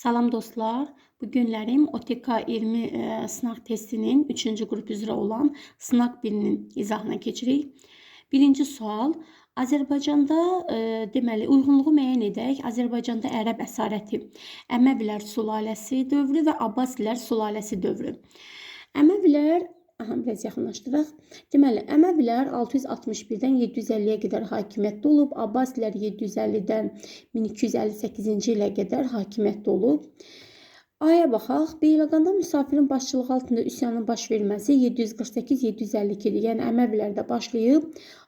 Salam dostlar. Bu günlərim OTK 20 sınaq testinin 3-cü qrup üzrə olan sınaq 1-nin izahına keçirik. Birinci sual. Azərbaycanda deməli uyğunluğu müəyyən edək. Azərbaycanda Ərəb əsarəti, Əməvilər sülaləsi dövrü və Abbasillər sülaləsi dövrü. Əməvilər biraz yaxınlaşdıraq. Deməli, Əməvilər 661-dən 750-yə qədər hakimiyyətdə olub, Abbasillər 750-dən 1258-ci ilə qədər hakimiyyətdə olub. Aya baxaq. Beyləqanda müsafirin başçılığı altında üsyanın baş verməsi 748-752-dir. Yəni Əməvilərdə başlayıb,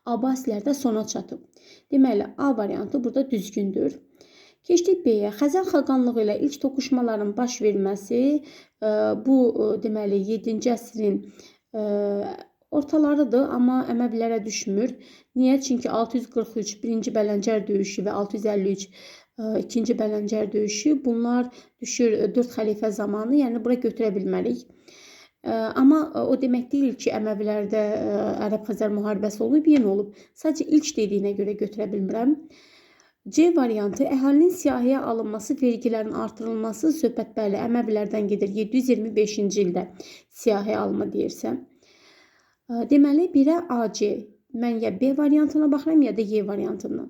Abbasilərdə sona çatıb. Deməli, A variantı burada düzgündür. Keçdik B-yə. Xəzər xaqanlığı ilə ilk toqquşmaların baş verməsi bu deməli 7-ci əsrin ortalarıdır, amma Əməvilərə düşmür. Niyə? Çünki 643 birinci Bələncər döyüşü və 653 ikinci Bələncər döyüşü bunlar düşür 4 xəlifə zamanı, yəni bura götürə bilmərik. Amma o demək deyil ki, Əməvilərdə Ərəb-Xəzər müharibəsi olub, yenə olub. Sadəcə ilk dediyinə görə götürə bilmirəm. C variantı əhalinin siyahıya alınması, vergilərin artırılması söhbət bəli Əməvilərdən gedir. 725-ci ildə siyahıya alma deyirsə. Deməli, 1-ə AC. Mən ya B variantına baxıram, ya da Y variantına.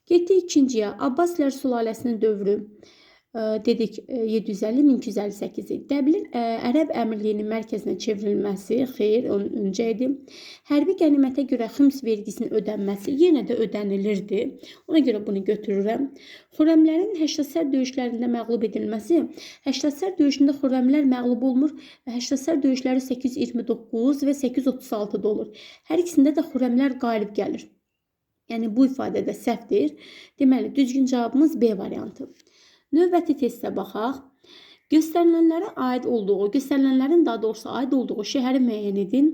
Getdik ikinciyə. Abbasilər sülaləsinin dövrü. Dedik 750-1258. Dəbil Ərəb Əmirliyinin mərkəzinə çevrilməsi, xeyr, onun öncə idi. Hərbi qənimətə görə xüms vergisinin ödənməsi yenə də ödənilirdi. Ona görə bunu götürürəm. Xürrəmlərin Həştəsər döyüşlərində məğlub edilməsi. Həştəsər döyüşündə Xürrəmlər məğlub olmur və Həştəsər döyüşləri 829 və 836-da olur. Hər ikisində də Xürrəmlər qalib gəlir. Yəni bu ifadə də səhvdir. Deməli, düzgün cavabımız B variantı. Növbəti testə baxaq. Göstərilənlərin daha doğrusu aid olduğu şəhəri müəyyən edin.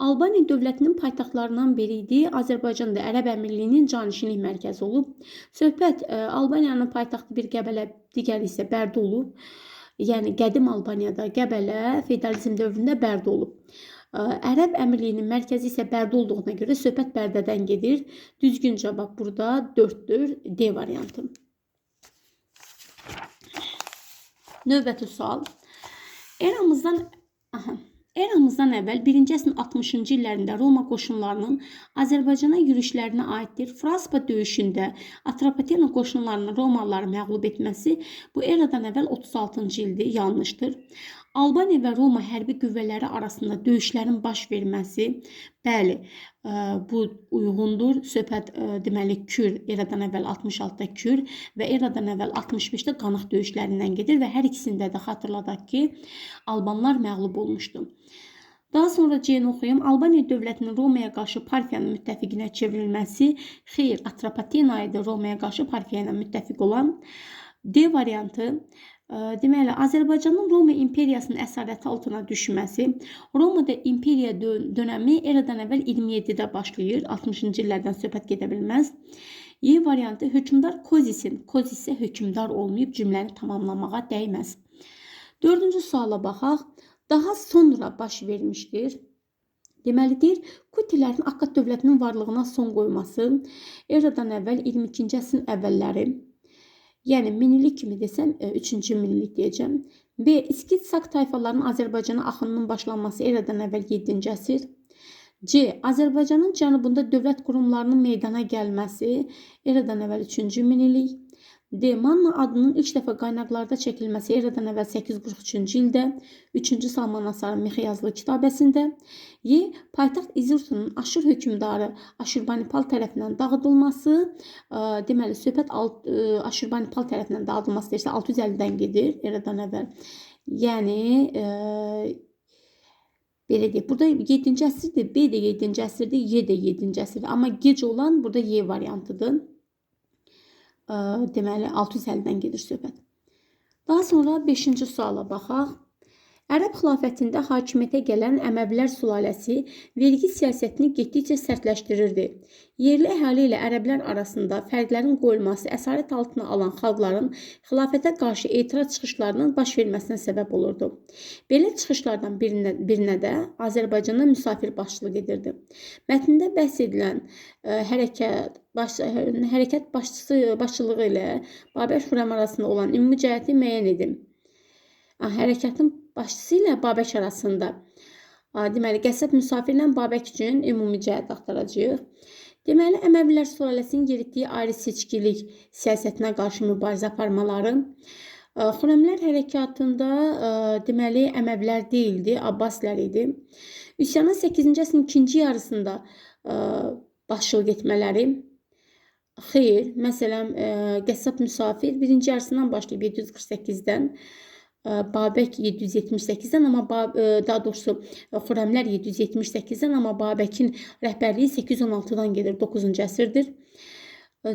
Albaniya dövlətinin paytaxtlarından biri idi. Azərbaycanda Ərəb Əmirliyinin canişinlik mərkəzi olub. Söhbət Albaniyanın paytaxtı bir Qəbələ, digəri isə Bərdə olub. Yəni qədim Albaniyada Qəbələ feodalizm dövründə Bərdə olub. Ərəb Əmirliyinin mərkəzi isə Bərdə olduğuna görə söhbət Bərdədən gedir. Düzgün cavab burada 4-dür. D variantı. Növbəti sual. Eramızdan əvvəl 1-ci əsrin 60-cı illərində Roma qoşunlarının Azərbaycana yürüşlərinə aiddir. Fraspa döyüşündə Atropatena qoşunlarının Romalıları məğlub etməsi bu eradan əvvəl 36-cı ildir. Yanlışdır. Albaniya və Roma hərbi qüvvələri arasında döyüşlərin baş verməsi, bəli, bu uyğundur. Söhbət deməli Kür, eradan əvvəl 66-da Kür və eradan əvvəl 65-də Qanaq döyüşlərindən gedir və hər ikisində də xatırladaq ki, Albanlar məğlub olmuşdu. Daha sonra C-ni oxuyum. Albaniya dövlətinin Romaya qarşı Parfiyanın müttəfiqinə çevrilməsi, xeyr, Atropatena idi Romaya qarşı Parfiya ilə müttəfiq olan. D variantı. Deməli, Azərbaycanın Roma imperiyasının əsarəti altına düşməsi. Romada imperiya dönəmi eradan əvvəl 27-də başlayır. 60-cı illərdən söhbət gedə bilməz. Y variantı hökmdar Kozisin. Kozis isə hökmdar olmayıb, cümləni tamamlamağa dəyməz. 4-cü suala baxaq. Daha sonra baş vermişdir. Deməlidir, Kutilərin Akkad dövlətinin varlığına son qoyması eradan əvvəl 22-ci əsrin əvvəlləri. Yəni minillik kimi desəm 3-cü minillik deyəcəm. B. İskit Sak tayfalarının Azərbaycana axınının başlanması eradan əvvəl 7-ci əsr. C. Azərbaycanın cənubunda dövlət qurumlarının meydana gəlməsi eradan əvvəl 3-cü minillik. D. Manna adının ilk dəfə qaynaqlarda çəkilməsi eradan əvvəl 843-cü ildə 3-cü Salman Asarın Mixiyazlı kitabəsində. Y. Paytaxt İzirtunun Aşur hökmdarı Aşurbanipal tərəfindən dağıdılması. Deməli, söhbət Aşurbanipal tərəfindən dağıdılması deyirsə 650-dən gedir eradan əvvəl. Yəni belə deyək. Burada 7-ci əsrdir, B də 7-ci əsrdir, Y də 7-ci əsrdir. Amma gec olan burada Y variantıdır. Deməli 650-dən gedir söhbət. Daha sonra 5-ci suala baxaq. Ərəb xilafətində hakimiyyətə gələn Əməvilər sülaləsi vergi siyasətini getdikcə sərtləşdirirdi. Yerli əhali ilə ərəblər arasında fərqlərin qoyulması əsarət altına alan xalqların xilafətə qarşı etiraz çıxışlarının baş verməsinə səbəb olurdu. Belə çıxışlardan birinə də Azərbaycana müsafir başçılıq edirdi. Mətndə bəhs edilən hərəkət başçılığı ilə Babək-Xürrəm arasında olan ümumi cəhəti müəyyən edin. Hərəkatın başçısı ilə Babək arasında deməli qəssab müsafirlə Babək üçün ümumi cəhət axtaracağıq. Deməli Əməvilər sülaləsinin yeritdiyi ayrı seçkilik siyasətinə qarşı mübarizə aparmaları, Xürrəmlər hərəkatında deməli Əməvilər deyildi, Abbaslər idi. Üsyanın 8-ci əsrin ikinci yarısında başçılıq etmələri, xeyr, məsələn qəssab müsafir birinci yarısından başlayıb 748-dən Babək 778-dən, amma daha doğrusu Xürrəmlər 778-dən, amma Babəkin rəhbərliyi 816-dan gedir, 9-cu əsrdir.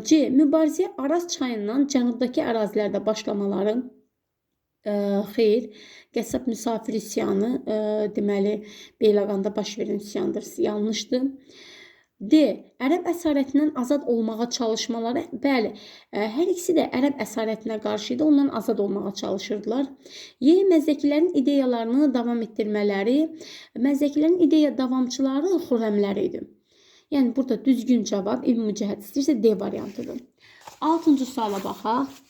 C. Mübarizəyə Araz çayından cənubdakı ərazilərdə başlamaları, xeyr, qəssab müsafir üsyanı deməli Beyləqanda baş verən üsyandır, yanlışdır. D. Ərəb əsarətindən azad olmağa çalışmaları, bəli, hər ikisi də ərəb əsarətinə qarşı idi, ondan azad olmağa çalışırdılar. Y. Məzdəkilərin ideyalarını davam etdirmələri, məzdəkilərin ideya davamçıları Xürrəmlər idi. Yəni burada düzgün cavab ümumi cəhət istəyirsə D variantıdır. 6-cı suala baxaq.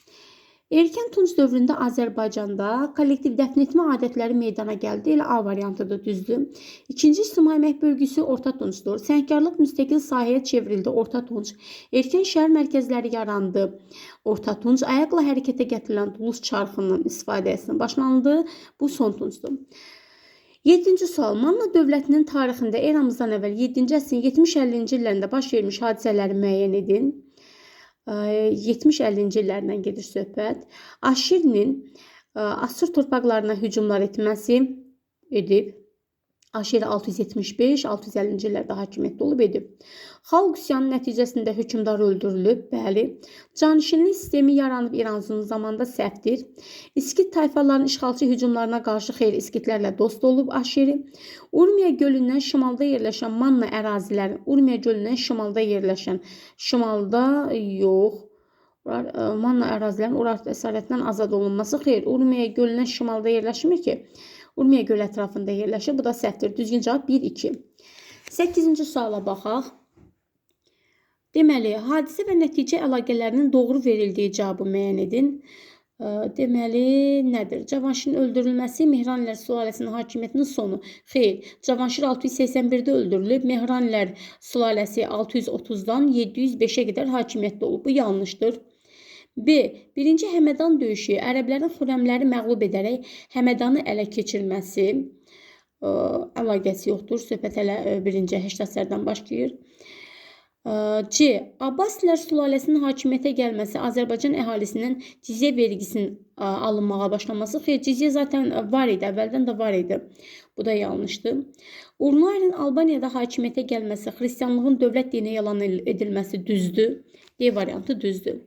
Erkən Tunc dövründə Azərbaycanda kollektiv dəfn etmə adətləri meydana gəldi. Elə A variantıdır, düzdür. İkinci ictimai əmək bölgüsü Orta Tuncdur. Səhmkarlıq müstəqil sahəyə çevrildi. Orta Tunc. Erkən şəhər mərkəzləri yarandı. Orta Tunc. Ayaqla hərəkətə gətirilən duluz çarxının istifadəsinin başlanıldı. Bu son Tuncdur. 7-ci sual. Manna dövlətinin tarixində eramızdan əvvəl 7-ci əsrin 70-50-ci illərində baş vermiş hadisələri müəyyən edin. 70-50-ci illərindən gedir söhbət. Aşirinin Assur torpaqlarına hücumlar etməsi edib. Aşiri 675-650-ci illərdə hakimiyyətdə olub edib. Xalq üsyanı nəticəsində hökmdar öldürülüb, bəli. Canişinlik sistemi yaranıb İranzunun zamanında səhvdir. İskit tayfalarının işğalçı hücumlarına qarşı xeyr, İskitlərlə dost olub Aşiri. Urmiya gölündən şimalda yerləşən Manna əraziləri, Urmiya gölündən şimalda yerləşən, şimalda yox, Manna ərazilərinin Urartu əsarətindən azad olunması xeyr, Urmiya gölündən şimalda yerləşmir ki, Urmiya gölü ətrafında yerləşir. Bu da səhvdir. Düzgün cavab 1-2. 8-ci suala baxaq. Deməli, hadisə və nəticə əlaqələrinin doğru verildiyi cavabı müəyyən edin. Deməli, nədir? Cavanşirin öldürülməsi Mehranilər sülaləsinin hakimiyyətinin sonu. Xeyr, Cavanşir 681-də öldürülüb. Mehranilər sülaləsi 630-dan 705-ə qədər hakimiyyətdə olub. Bu yanlışdır. B. Birinci Həmədan döyüşü ərəblərin Xürrəmləri məğlub edərək Həmədanı ələ keçirməsi əlaqəsi yoxdur. Söhbət hələ birinci Həştəsərdən başlayır. C. Abbasilər sülaləsinin hakimiyyətə gəlməsi, Azərbaycan əhalisinin cizyə vergisinin alınmağa başlaması. Xeyr, cizyə zaten var idi, əvvəldən də var idi. Bu da yanlışdır. Urnayrın Albaniyada hakimiyyətə gəlməsi, xristianlığın dövlət dininə yalan edilməsi düzdür. D variantı düzdür.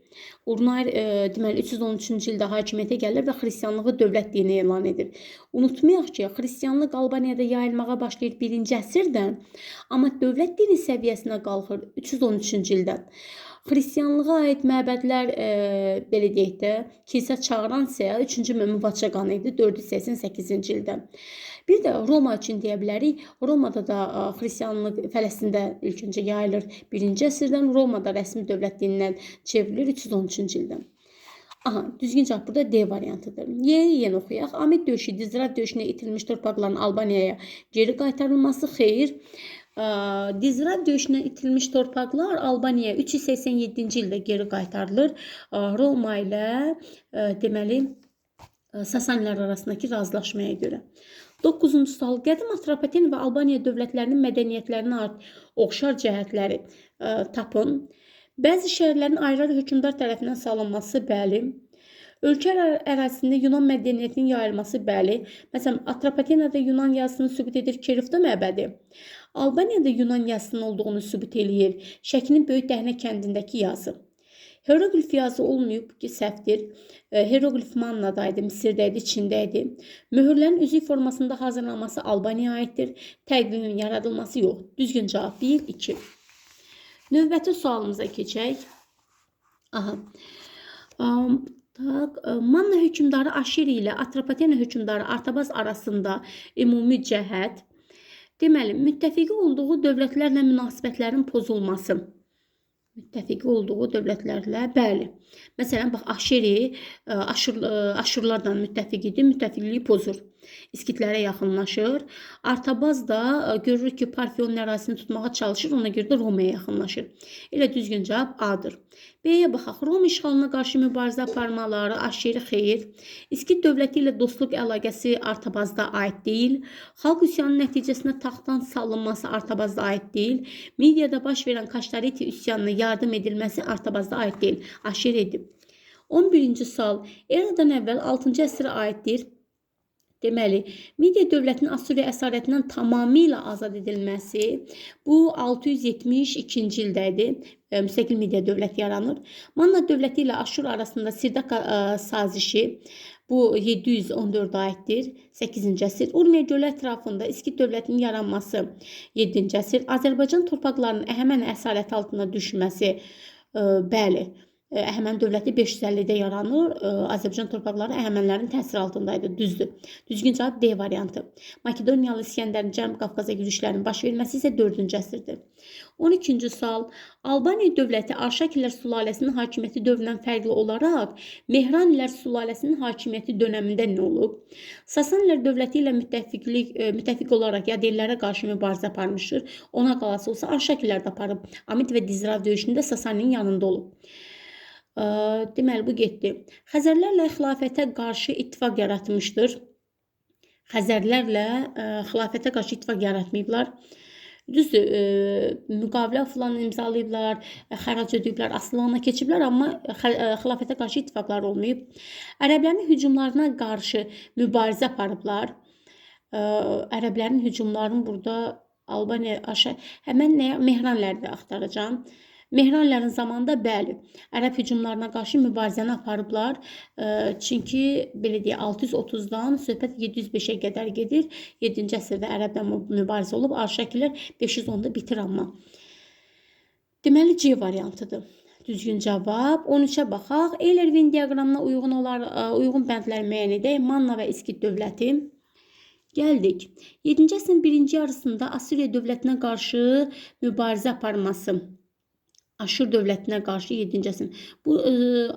Urnayr deməli 313-cü ildə hakimiyyətə gəlir və xristianlığı dövlət dini elan edir. Unutmayaq ki, xristianlıq Albaniyada yayılmağa başlayır 1-ci əsrdən, amma dövlət dini səviyyəsinə qalxır 313-cü ildən. Xristianlığa aid məbədlər belə deyək də, kilsə çağıran isə 3-cü Mömin Vaçaqan idi 488-ci ildə. Bir də Roma üçün deyə bilərik. Romada da xristianlıq Fələstində ilk öncə yayılır 1-ci əsrdən. Romada rəsmi dövlət dinindən çevrilir 313-cü ildən. Aha, düzgün cavab burada D variantıdır. Yenə oxuyaq. Amid döyüşü, Dizrat döyüşünə itilmiş torpaqların Albaniyaya geri qaytarılması xeyr. Dizrat döyüşünə itilmiş torpaqlar Albaniyaya 387-ci ildə geri qaytarılır. Roma ilə deməli Sasanilər arasındakı razılaşmaya görə. 9-cu sual. Qədim Atropatena və Albaniya dövlətlərinin mədəniyyətlərinə oxşar cəhətləri tapın. Bəzi şəhərlərin ayrı hökmdar tərəfindən salınması, bəli. Ölkə ərazisində Yunan mədəniyyətinin yayılması, bəli. Məsələn, Atropatenada Yunan yazısını sübut edir Kerifdə məbədi. Albaniyada Yunan yazısının olduğunu sübut eləyir Şəkinin Böyük Dəhnə kəndindəki yazı. Hieroglif yazı olmayıb ki, səhvdir. Hieroglif Mannadaydı, Misirdəydi, Çindəydi. Möhürlərin üzük formasında hazırlanması Albaniyaya aiddir. Təqvimin yaradılması yox. Düzgün cavab 1, 2. Növbəti sualımıza keçək. Aha. Manna hökmdarı Aşiri ilə Atropatena hökmdarı Artabaz arasında ümumi cəhət, deməli, müttəfiqi olduğu dövlətlərlə münasibətlərin pozulması. Müttəfiqi olduğu dövlətlərlə, bəli. Məsələn, bax, Aşiri Aşurlarla müttəfiqidir, müttəfiqliyi pozur. İskitlərə yaxınlaşır. Artabaz da görür ki, Parfiyonun ərazisini tutmağa çalışır, ona görə də Romaya yaxınlaşır. Elə düzgün cavab A-dır. B-yə baxaq. Roma işğalına qarşı mübarizə aparmaları Aşiri xeyir. İskit dövləti ilə dostluq əlaqəsi Artabazda aid deyil. Xalq üsyanının nəticəsində taxtdan salınması Artabazda aid deyil. Midiyada baş verən Kaştariti üsyanına yardım edilməsi Artabazda aid deyil. Aşiri edib. 11-ci sual. Eradan əvvəl 6-cı əsrə aiddir. Deməli, Midiya dövlətinin Assuriya əsarətindən tamamilə azad edilməsi bu 672-ci ildədir. Müstəqil Midiya dövləti yaranır. Manna dövləti ilə Aşur arasında Sirdaq sazişi bu 714 aiddir. 8-ci əsr. Urmiya gölü ətrafında İskit dövlətinin yaranması 7-ci əsr. Azərbaycan torpaqlarının Əhəmən əsarəti altına düşməsi, bəli. Əhəmən dövləti 550-də yaranır. Azərbaycan torpaqları Əhəmənlərin təsiri altındaydı. Düzdür. Düzgün cavab D variantı. Makedoniyalı İskəndərin Cənubi Qafqaza yürüşlərinin baş verməsi isə 4-cü əsrdir. 12-ci sual. Albaniya dövləti Arşakilər sülaləsinin hakimiyyəti dövründən fərqli olaraq Mehranilər sülaləsinin hakimiyyəti dönəmində nə olub? Sasanilər dövləti ilə müttəfiq olaraq Yadellərə qarşı mübarizə aparmışdır. Ona qalası olsa Arşakilər də aparıb. Amit və Dizrav döyüşündə Sasaninin yanında olub. Deməli, bu getdi. Xəzərlərlə xilafətə qarşı ittifaq yaratmışdır. Xəzərlərlə xilafətə qarşı ittifaq yaratmayıblar. Düzdür, müqavilə falan imzalayıblar, xərac ödəyiblər, asılılığına keçiblər, amma xilafətə qarşı ittifaqlar olmayıb. Ərəblərin hücumlarına qarşı mübarizə aparıblar. Ərəblərin hücumlarını burada Albaniya həmən Mehranlərdə axtaracağım. Mehranlərin zamanında bəli, ərəb hücumlarına qarşı mübarizəni aparıblar. Çünki belə deyək, 630-dan söhbət 705-ə qədər gedir. 7-ci əsrdə ərəblə mübarizə olub. Arşakilər 510-da bitir amma. Deməli, C variantıdır. Düzgün cavab. 13-ə baxaq. Eyler-Venn diaqramına uyğun bəndlər müəyyən edək. Manna və İskit dövləti. Gəldik. 7-ci əsrin birinci yarısında Assuriya dövlətinə qarşı mübarizə aparması. Aşur dövlətinə qarşı 7-ci əsr. Bu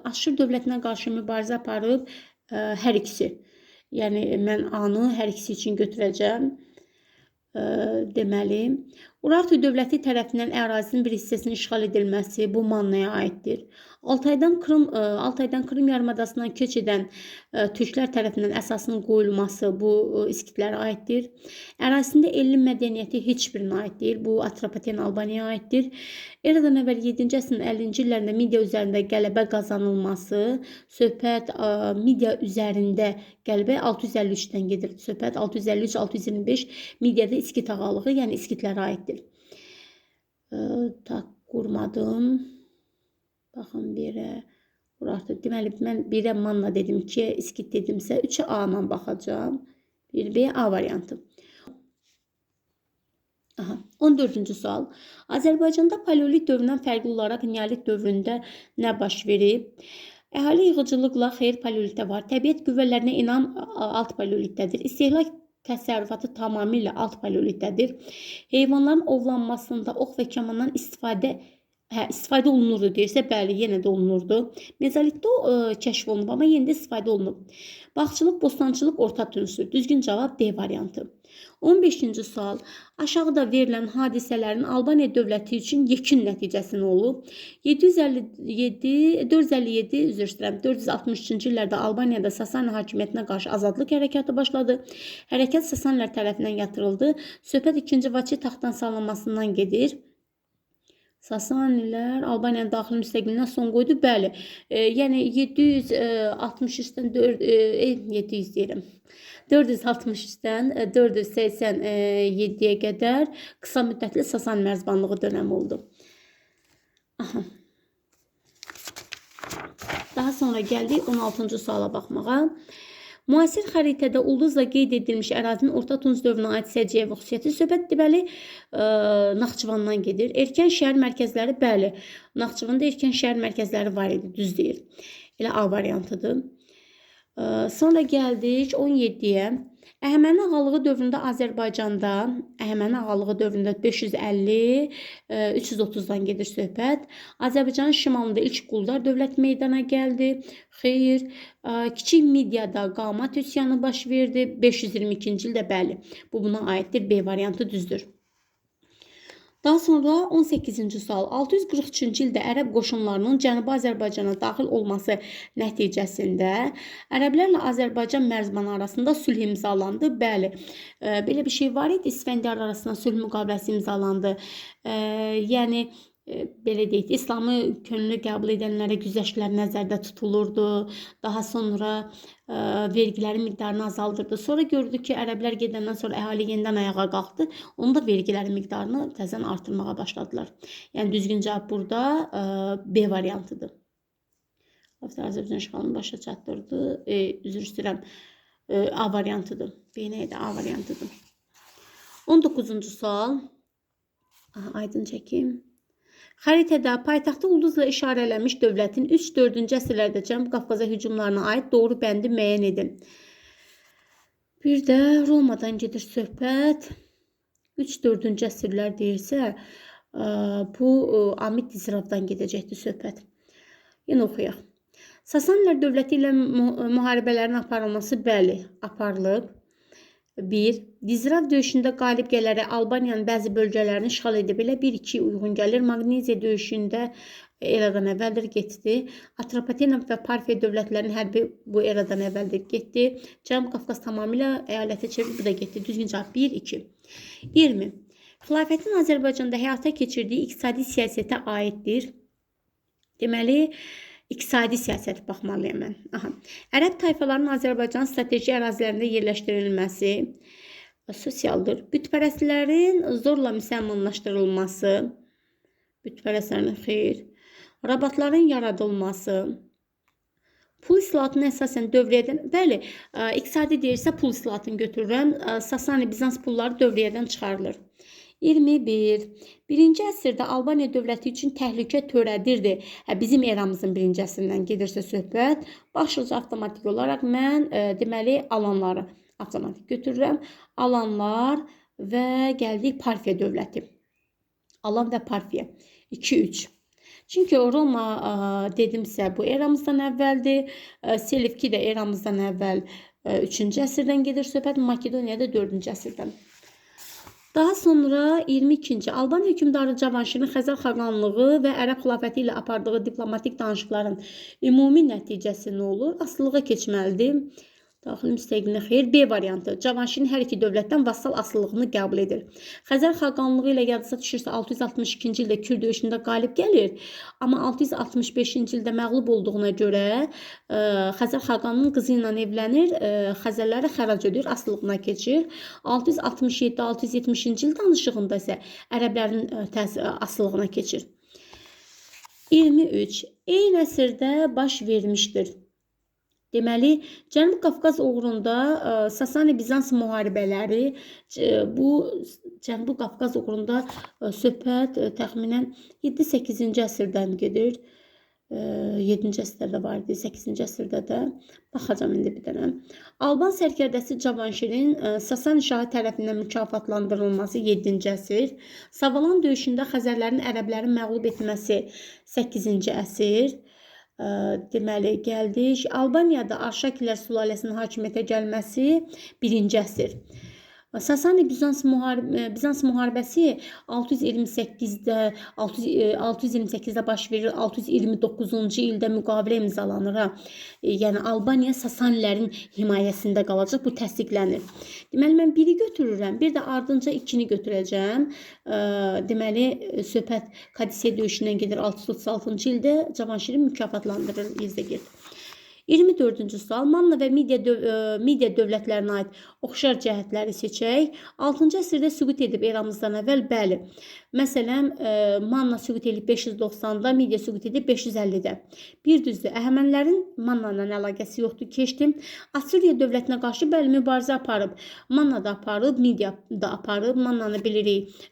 Aşur dövlətinə qarşı mübarizə aparıb hər ikisi. Yəni mən A-nı hər ikisi üçün götürəcəm. Deməli, Urartu dövləti tərəfindən ərazinin bir hissəsinin işğal edilməsi bu Mannaya aiddir. Altaydan Krım yarımadasından köç edən türklər tərəfindən əsasının qoyulması bu İskitlərə aiddir. Ərazisində elm mədəniyyəti heç birinə aid deyil. Bu Atropatena Albaniyaya aiddir. Eradan əvvəl 7-ci əsrin 50-ci illərində Midiya üzərində qələbə qazanılması, söhbət Midiya üzərində qələbə 653-dən gedir. Söhbət 653-625 Midiyada İskit ağalığı, yəni İskitlərə aiddir. Qurmadım. Baxın, birə Urartu. Deməli, mən birə Manna dedim, 2-yə İskit dedimsə, 3-ə A-dan baxacağım. 1B A variantı. 14-cü sual. Azərbaycanda paleolit dövründən fərqli olaraq neolit dövründə nə baş verib? Əhali yığıcılıqla xeyr paleolitdə var. Təbiət qüvvələrinə inam alt paleolitdədir. İstehlak təsərrüfatı tamamilə alt paleolitdədir. Heyvanların ovlanmasında ox və kamandan istifadə olunurdu deyirsə, bəli, yenə də olunurdu. Mezolitdə kəşf olunub, amma yenə də istifadə olunub. Bağçılıq, bostançılıq orta tünsür. Düzgün cavab D variantı. 15-ci sual. Aşağıda verilən hadisələrin Albaniya dövləti üçün yekun nəticəsi nə olub? 457-463-cü illərdə Albaniyada Sasani hakimiyyətinə qarşı azadlıq hərəkatı başladı. Hərəkat Sasanilər tərəfindən yatırıldı. Söhbət 2-ci Vaçi taxtdan salınmasından gedir. Sasanilər Albaniyanın daxili müstəqilliğinə son qoydu. Bəli, yəni 763-dən 467-yə qədər qısa müddətli Sasan mərzbanlığı dönəmi oldu. Daha sonra gəldik 16-cı suala baxmağa. Müasir xəritədə ulduzla qeyd edilmiş ərazinin Orta Tunc dövrünə aid səciyyəvi xüsusiyyəti söhbət deməli Naxçıvandan gedir. Erkən şəhər mərkəzləri, bəli, Naxçıvanda erkən şəhər mərkəzləri var idi, düz deyil. Elə A variantıdır. Sonra gəldik 17-yə. Əhəməni ağalığı dövründə Azərbaycanda, Əhəməni ağalığı dövründə 550-330-dan gedir söhbət. Azərbaycanın şimalında ilk quldar dövlət meydana gəldi. Xeyr. Kiçik Midyada qamat üsyanı baş verdi. 522-ci ildə, bəli. Bu buna aiddir. B variantı düzdür. Daha sonra 18-ci sual. 643-cü ildə ərəb qoşunlarının Cənubi Azərbaycana daxil olması nəticəsində ərəblərlə Azərbaycan mərzbanı arasında sülh imzalandı. Bəli, belə bir şey var idi. İsfəndiyar arasında sülh müqaviləsi imzalandı. Yəni belə deyək, İslamı könüllü qəbul edənlərə güzəştlər nəzərdə tutulurdu. Daha sonra vergilərin miqdarını azaldırdı. Sonra gördük ki, ərəblər gedəndən sonra əhali yenidən ayağa qalxdı. Onda vergilərin miqdarını təzən artırmağa başladılar. Yəni düzgün cavab burada B variantıdır. Azərbaycan işğalını başa çatdırdı. Üzr istəyirəm. A variantıdır. B neydi? A variantıdır. 19-cu sual. Aydın çəkim. Xəritədə paytaxtı ulduzla işarələnmiş dövlətin 3-4-cü əsrlərdə Cənubi Qafqaza hücumlarına aid doğru bəndi müəyyən edin. Bir də Romadan gedir söhbət. 3-4-cü əsrlər deyirsə, bu Amid Dizravdan gedəcəkdir söhbət. Yenə oxuyaq. Sasanilər dövləti ilə müharibələrin aparılması, bəli, aparılıb. 1. Dizrav döyüşündə qalib gələrək Albaniyanın bəzi bölgələrini işğal edib. Elə 1-2 uyğun gəlir. Magneziya döyüşündə eradan əvvəldir, getdi. Atropatena və Parfiya dövlətlərinin hərbi bu eradan əvvəldir, getdi. Cənubi Qafqaz tamamilə əyalətə çevirib, bu da getdi. Düzgün cavab 1-2. 20. Xilafətin Azərbaycanda həyata keçirdiyi iqtisadi siyasətə aiddir. Deməli, İqtisadi siyasət baxmalıyam mən. Ərəb tayfalarının Azərbaycan strateji ərazilərində yerləşdirilməsi sosialdır. Bütpərəstlərin zorla müsəlmanlaşdırılması, bütpərəstlərin xeyr, rabatların yaradılması, pul islahatını əsasən dövriyyədən, bəli, iqtisadi deyirsə pul islahatını götürürəm, Sasani Bizans pulları dövriyyədən çıxarılır. 21. Birinci əsrdə Albaniya dövləti üçün təhlükə törədirdi. Bizim eramızın birinci əsrindən gedirsə söhbət, başlıca avtomatik olaraq mən deməli alanları avtomatik götürürəm. Alanlar və gəldik Parfiya dövləti. Alan və Parfiya. 2-3. Çünki Roma dedimsə bu eramızdan əvvəldir. Selevki də eramızdan əvvəl 3-cü əsrdən gedir söhbət. Makedoniya da 4-cü əsrdən. Daha sonra 22-ci Albaniya hökmdarı Cavanşirin Xəzər xaqanlığı və Ərəb xilafəti ilə apardığı diplomatik danışıqların ümumi nəticəsi nə olur? Asılılığa keçməlidir. Daxili müstəqilliyə xeyr. B variantı. Cavanşirin hər iki dövlətdən vassal asılılığını qəbul edir. Xəzər xaqanlığı ilə yadınıza düşürsə 662-ci ildə Kür döyüşündə qalib gəlir. Amma 665-ci ildə məğlub olduğuna görə Xəzər xaqanının qızı ilə evlənir. Xəzərlərə xərac ödəyir, asılılığına keçir. 667-670-ci il danışığında isə ərəblərin asılılığına keçir. 23. Eyni əsrdə baş vermişdir. Deməli, Cənubi Qafqaz uğrunda Sasani-Bizans müharibələri, bu Cənubi Qafqaz uğrunda söhbət təxminən 7-8-ci əsrdən gedir. 7-ci əsrdə var idi, 8-ci əsrdə də. Baxacam indi bir dənə. Alban sərkərdəsi Cavanşirin Sasani şahı tərəfindən mükafatlandırılması 7-ci əsr. Savalan döyüşündə Xəzərlərin ərəblərin məğlub etməsi 8-ci əsr. Deməli, gəldik. Albaniyada Arşakilər sülaləsinin hakimiyyətə gəlməsi 1-ci əsr. Sasani-Bizans müharibəsi 628-də baş verir, 629-cu ildə müqavilə imzalanır. Yəni, Albaniya Sasanilərin himayəsində qalacaq, bu təsdiqlənir. Deməli, mən 1-i götürürəm, bir də ardınca 2-ni götürəcəm. Deməli, söhbət Kadisiya döyüşündən gedir 636-cı ildə Cavanşiri mükafatlandırır, izdə gedir. 24-cü sual. Manna və Midiya dövlətlərinə aid oxşar cəhətləri seçək. 6-cı əsrdə süqut edib eramızdan əvvəl, bəli. Məsələn, Manna süqut edib 590-da, Midiya süqut edib 550-də. Bir düzdür, Əhəmənilərin Manna ilə əlaqəsi yoxdur, keçdim. Assuriya dövlətinə qarşı bəli mübarizə aparıb. Manna da aparıb, Midiya da aparıb. Mannanı bilirik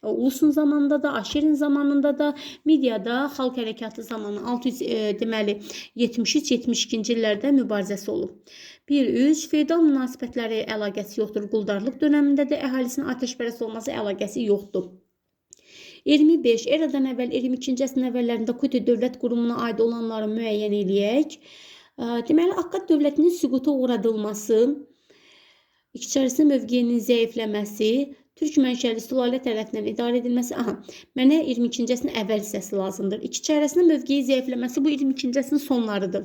Ulusun zamanında da, Aşerin zamanında da, Midiyada xalq hərəkatı zamanı 673-72-ci illərdə mübarizəsi olub. 1-3. Feodal münasibətləri əlaqəsi yoxdur. Quldarlıq dönəmində də əhalisinin atəşpərəst olması əlaqəsi yoxdur. 25. Eradan əvvəl 22-ci əsrin əvvəllərində Kuti dövlət qurumuna aid olanları müəyyən eləyək. Deməli, Akkad dövlətinin süquta uğradılması, İçərisində mövqeyinin zəifləməsi, Türk mənşəli sülalə tərəfindən idarə edilməsi, mənə 22-ci əsrin əvvəl hissəsi lazımdır. İçərisində mövqeyi zəifləməsi bu 22-ci əsrin sonlarıdır.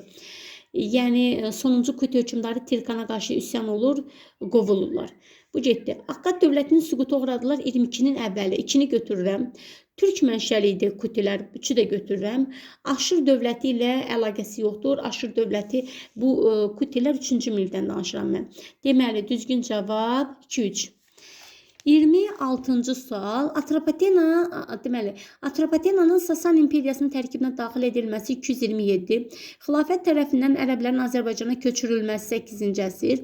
Yəni, sonuncu Kuti hökmdarı Tirkana qarşı üsyan olur, qovulurlar. Bu getdi. Akkad dövlətinin süquta uğradılar 22-nin əvvəli. 2-ni götürürəm. Türk mənşəli idi Kutilər, 3-ü də götürürəm. Aşır dövləti ilə əlaqəsi yoxdur. Aşır dövləti, bu Kutilər 3-cü mildən danışıram mən. Deməli, düzgün cavab 2-3. 26-cı sual. Atropatenanın Sasan imperiyasının tərkibinə daxil edilməsi 227. Xilafət tərəfindən ərəblərin Azərbaycana köçürülməsi 8-ci əsr.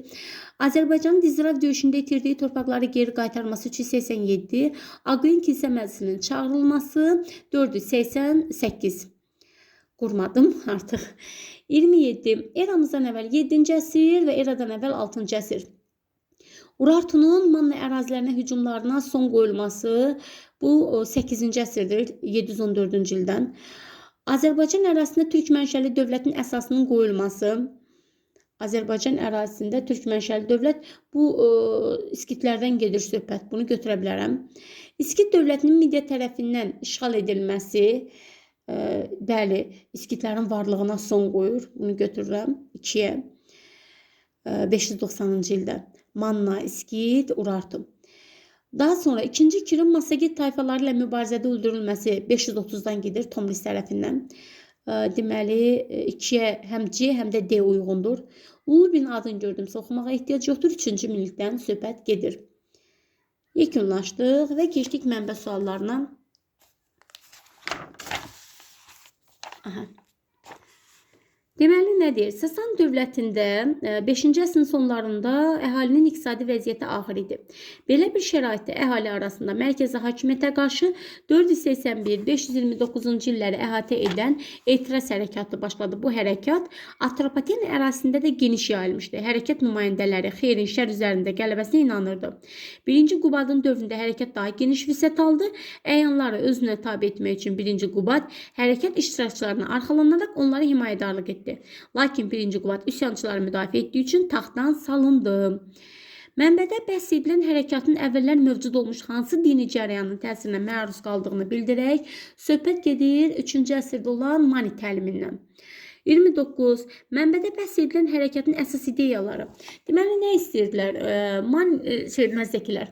Azərbaycanın Dizrav döyüşündə itirdiyi torpaqları geri qaytarması 387. Ağqoyun kilsə məclisinin çağırılması 488. Qurmadım artıq. 27. Eramızdan əvvəl 7-ci əsr və eradan əvvəl 6-cı əsr. Urartunun Manna ərazilərinə hücumlarına son qoyulması bu 8-ci əsrdir, 714-cü ildən. Azərbaycan ərazisində Türk mənşəli dövlətin əsasının qoyulması. Azərbaycan ərazisində Türk mənşəli dövlət, bu İskitlərdən gedir söhbət, bunu götürə bilərəm. İskit dövlətinin Midiya tərəfindən işğal edilməsi, bəli, İskitlərin varlığına son qoyur, bunu götürürəm 2-yə, 590-cı ildə. Manna, İskit, Urartu. Daha sonra 2-ci Kirin Massaget tayfaları ilə mübarizədə öldürülməsi 530-dan gedir Tomris tərəfindən. Deməli, 2-yə həm C, həm də D uyğundur. Ulubin adını gördümsə oxumağa ehtiyac yoxdur. 3-cü minillikdən söhbət gedir. Yekunlaşdıq və keçdik mənbə suallarına. Deməli, nə deyir? Sasan dövlətində 5-ci əsrin sonlarında əhalinin iqtisadi vəziyyəti ağır idi. Belə bir şəraitdə əhali arasında mərkəzi hakimiyyətə qarşı 481-529-cu illəri əhatə edən etiraz hərəkatı başladı. Bu hərəkat Atropatena ərazisində də geniş yayılmışdı. Hərəkat nümayəndələri xeyrin şər üzərində qələbəsinə inanırdı. 1-ci Qubadın dövründə hərəkat daha geniş vüsət aldı. Əyanları özünə tabe etmək üçün 1-ci Qubad hərəkat iştirakçılarına arxalanaraq onları himayədarlıq etdi. Lakin 1-ci Qubad üsyançıları müdafiə etdiyi üçün taxtdan salındı. Mənbədə bəhs edilən hərəkatın əvvəllər mövcud olmuş hansı dini cərəyanın təsirinə məruz qaldığını bildirək. Söhbət gedir 3-cü əsrdə olan Mani təlimindən. 29. Mənbədə bəhs edilən hərəkatın əsas ideyaları. Deməli, nə istəyirdilər? Məzdəkilər.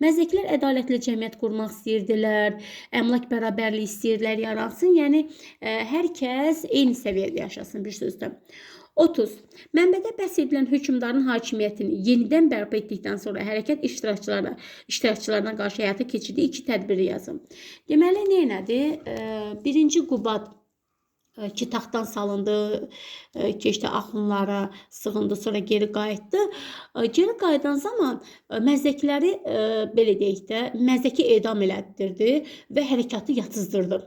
Məzdəkilər ədalətli cəmiyyət qurmaq istəyirdilər, əmlak bərabərliyi istəyirdilər yaransın, yəni hər kəs eyni səviyyədə yaşasın bir sözdə. 30. Mənbədə bəhs edilən hökmdarın hakimiyyətini yenidən bərpa etdikdən sonra hərəkat iştirakçılarına qarşı həyata keçirdiyi 2 tədbiri yazın. Deməli, nədir? 1-ci Qubad ki taxtdan salındı, keçdi axunlara, sığındı, sonra geri qayıtdı. Geri qayıdan zaman məzdəkiləri, belə deyək də, məzdəki edam elətdirdi və hərəkatı yatızdırdı.